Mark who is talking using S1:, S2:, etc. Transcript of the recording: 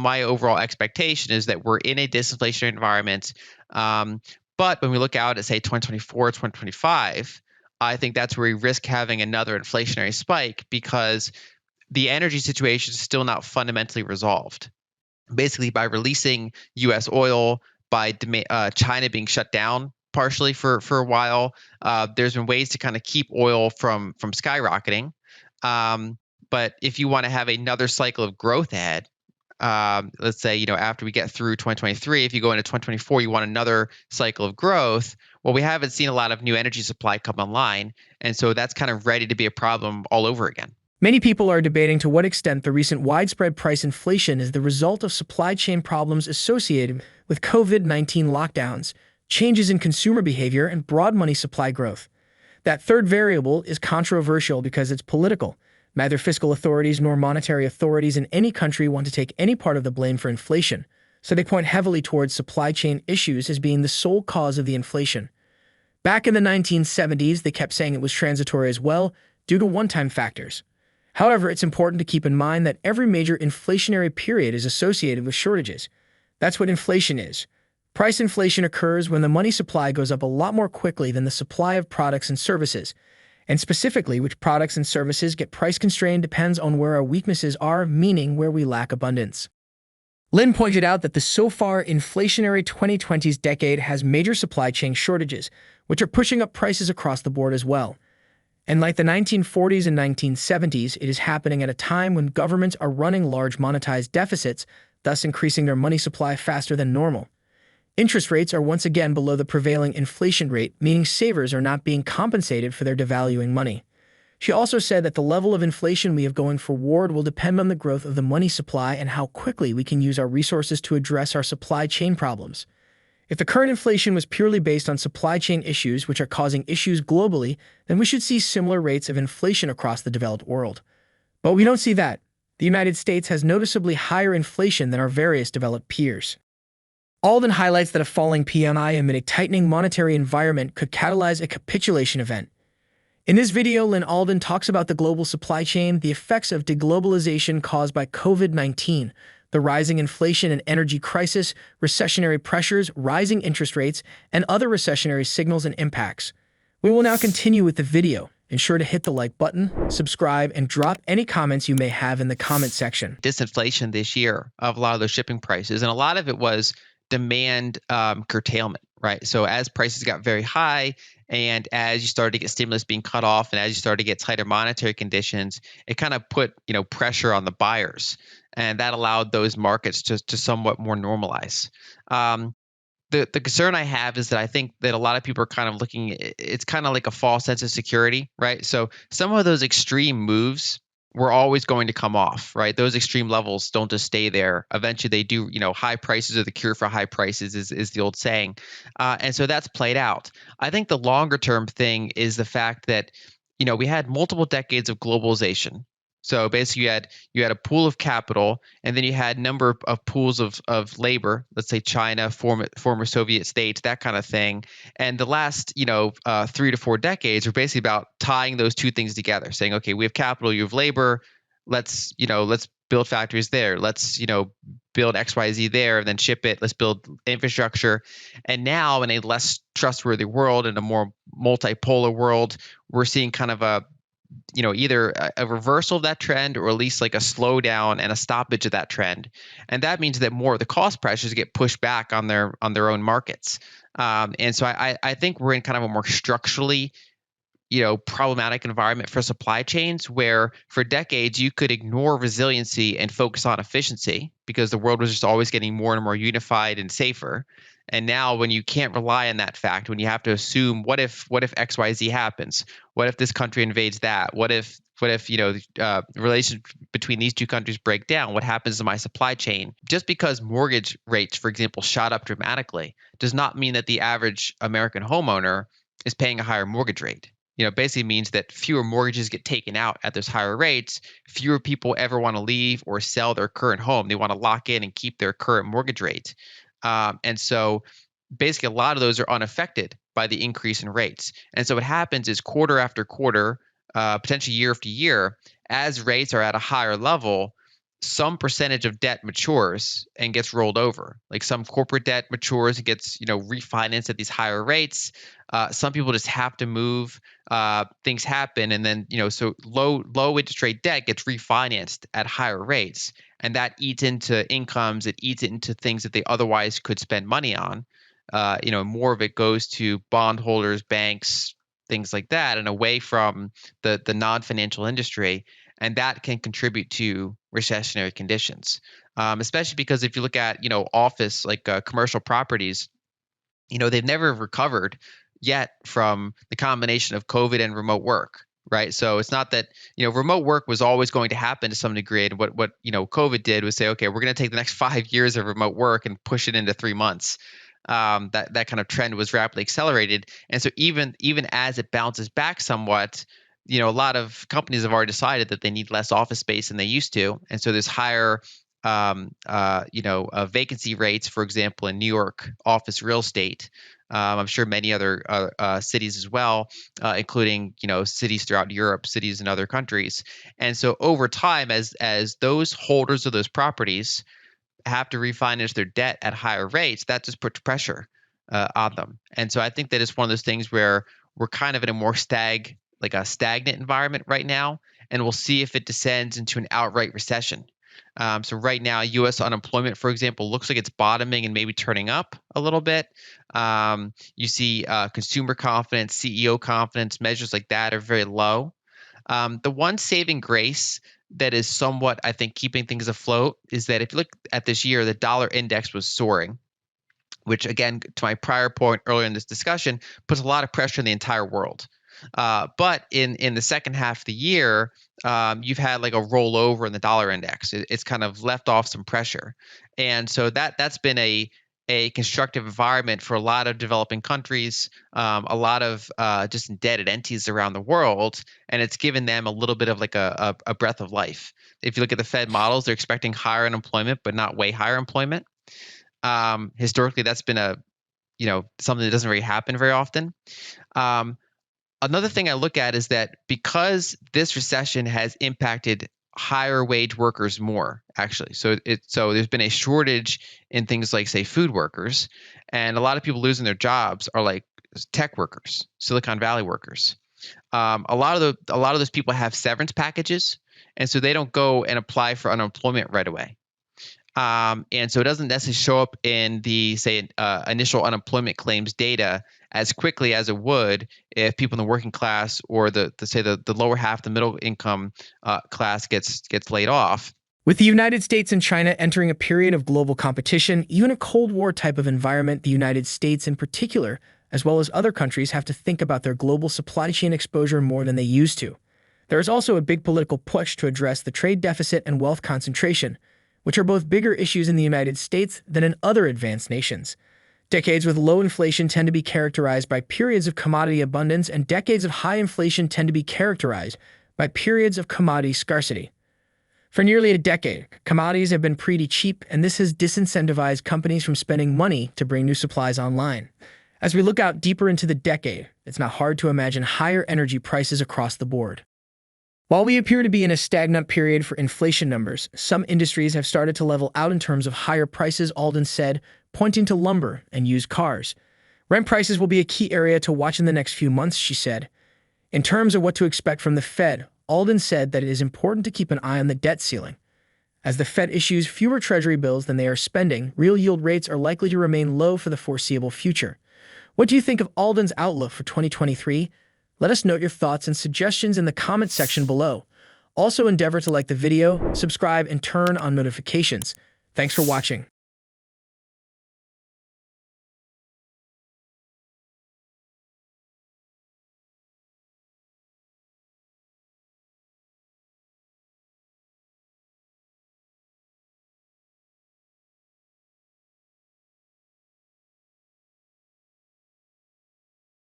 S1: My overall expectation is that we're in a disinflationary environment. But when we look out at, say, 2024, 2025, I think that's where we risk having another inflationary spike because the energy situation is still not fundamentally resolved. Basically, by releasing U.S. oil, by China being shut down partially for a while, there's been ways to kind of keep oil from skyrocketing. But if you want to have another cycle of growth ahead, let's say, after we get through 2023, if you go into 2024, you want another cycle of growth. Well, we haven't seen a lot of new energy supply come online. And so that's kind of ready to be a problem all over again.
S2: Many people are debating to what extent the recent widespread price inflation is the result of supply chain problems associated with COVID-19 lockdowns, changes in consumer behavior, and broad money supply growth. That third variable is controversial because it's political. Neither fiscal authorities nor monetary authorities in any country want to take any part of the blame for inflation, so they point heavily towards supply chain issues as being the sole cause of the inflation. Back in the 1970s, they kept saying it was transitory as well, due to one-time factors. However, it's important to keep in mind that every major inflationary period is associated with shortages. That's what inflation is. Price inflation occurs when the money supply goes up a lot more quickly than the supply of products and services. And specifically, which products and services get price-constrained depends on where our weaknesses are, meaning where we lack abundance. Lyn pointed out that the so-far inflationary 2020s decade has major supply chain shortages, which are pushing up prices across the board as well. And like the 1940s and 1970s, it is happening at a time when governments are running large monetized deficits, thus increasing their money supply faster than normal. Interest rates are once again below the prevailing inflation rate, meaning savers are not being compensated for their devaluing money. She also said that the level of inflation we have going forward will depend on the growth of the money supply and how quickly we can use our resources to address our supply chain problems. If the current inflation was purely based on supply chain issues, which are causing issues globally, then we should see similar rates of inflation across the developed world. But we don't see that. The United States has noticeably higher inflation than our various developed peers. Alden highlights that a falling PMI amid a tightening monetary environment could catalyze a capitulation event. In this video, Lyn Alden talks about the global supply chain, the effects of deglobalization caused by COVID-19, the rising inflation and energy crisis, recessionary pressures, rising interest rates, and other recessionary signals and impacts. We will now continue with the video. Ensure to hit the like button, subscribe, and drop any comments you may have in the comment section.
S1: Disinflation this year of a lot of those shipping prices, and a lot of it was demand curtailment, right? So as prices got very high and as you started to get stimulus being cut off and as you started to get tighter monetary conditions, it kind of put pressure on the buyers. And that allowed those markets to somewhat more normalize. The concern I have is that I think that a lot of people are kind of looking, it's kind of like a false sense of security, right? So some of those extreme moves were always going to come off, right? Those extreme levels don't just stay there. Eventually they do, high prices are the cure for high prices is the old saying. And so that's played out. I think the longer term thing is the fact that, we had multiple decades of globalization. So basically you had a pool of capital and then you had a number of pools of labor, let's say China, former Soviet states, that kind of thing. And the last, 3 to 4 decades are basically about tying those two things together, saying, okay, we have capital, you have labor, let's build factories there. Let's, build XYZ there and then ship it. Let's build infrastructure. And now in a less trustworthy world, in a more multipolar world, we're seeing kind of either a reversal of that trend or at least like a slowdown and a stoppage of that trend. And that means that more of the cost pressures get pushed back on their own markets. And so I think we're in kind of a more structurally, problematic environment for supply chains where for decades you could ignore resiliency and focus on efficiency because the world was just always getting more and more unified and safer. And now when you can't rely on that fact, when you have to assume what if XYZ happens? What if this country invades that? What if relations between these two countries break down? What happens to my supply chain? Just because mortgage rates, for example, shot up dramatically does not mean that the average American homeowner is paying a higher mortgage rate. Basically means that fewer mortgages get taken out at those higher rates. Fewer people ever want to leave or sell their current home. They want to lock in and keep their current mortgage rate. And so basically a lot of those are unaffected by the increase in rates. And so what happens is quarter after quarter, potentially year after year, as rates are at a higher level, some percentage of debt matures and gets rolled over. Like some corporate debt matures and gets, refinanced at these higher rates. Some people just have to move. Things happen, and then so low interest rate debt gets refinanced at higher rates, and that eats into incomes. It eats into things that they otherwise could spend money on. More of it goes to bondholders, banks, things like that, and away from the non-financial industry, and that can contribute to recessionary conditions. Especially because if you look at office like commercial properties, they've never recovered yet from the combination of COVID and remote work. Right. So it's not that, remote work was always going to happen to some degree. And what COVID did was say, okay, we're going to take the next 5 years of remote work and push it into 3 months. That kind of trend was rapidly accelerated. And so even as it bounces back somewhat, a lot of companies have already decided that they need less office space than they used to. And so there's higher vacancy rates, for example, in New York office real estate. I'm sure many other cities as well, including cities throughout Europe, cities in other countries. And so over time, as those holders of those properties have to refinance their debt at higher rates, that just puts pressure on them. And so I think that it's one of those things where we're kind of in a more stagnant environment right now, and we'll see if it descends into an outright recession. So right now, U.S. unemployment, for example, looks like it's bottoming and maybe turning up a little bit. You see consumer confidence, CEO confidence, measures like that are very low. The one saving grace that is somewhat, I think, keeping things afloat is that if you look at this year, the dollar index was soaring, which, again, to my prior point earlier in this discussion, puts a lot of pressure on the entire world. But in the second half of the year, you've had like a rollover in the dollar index. It's kind of left off some pressure, and so that's been a constructive environment for a lot of developing countries, a lot of just indebted entities around the world, and it's given them a little bit of like a breath of life. If you look at the Fed models, they're expecting higher unemployment, but not way higher employment. Historically, that's been something that doesn't really happen very often. Another thing I look at is that because this recession has impacted higher wage workers more, actually. So there's been a shortage in things like, say, food workers, and a lot of people losing their jobs are like tech workers, Silicon Valley workers. A lot of those people have severance packages, and so they don't go and apply for unemployment right away. And so it doesn't necessarily show up in the, say, initial unemployment claims data as quickly as it would if people in the working class or the lower half, the middle income class gets laid off.
S2: With the United States and China entering a period of global competition, even a Cold War type of environment, the United States in particular, as well as other countries, have to think about their global supply chain exposure more than they used to. There is also a big political push to address the trade deficit and wealth concentration, which are both bigger issues in the United States than in other advanced nations. Decades with low inflation tend to be characterized by periods of commodity abundance, and decades of high inflation tend to be characterized by periods of commodity scarcity. For nearly a decade, commodities have been pretty cheap, and this has disincentivized companies from spending money to bring new supplies online. As we look out deeper into the decade, it's not hard to imagine higher energy prices across the board. While we appear to be in a stagnant period for inflation numbers, some industries have started to level out in terms of higher prices, Alden said, pointing to lumber and used cars. Rent prices will be a key area to watch in the next few months, she said. In terms of what to expect from the Fed, Alden said that it is important to keep an eye on the debt ceiling. As the Fed issues fewer Treasury bills than they are spending, real yield rates are likely to remain low for the foreseeable future. What do you think of Alden's outlook for 2023? Let us note your thoughts and suggestions in the comment section below. Also, endeavor to like the video, subscribe, and turn on notifications. Thanks for watching.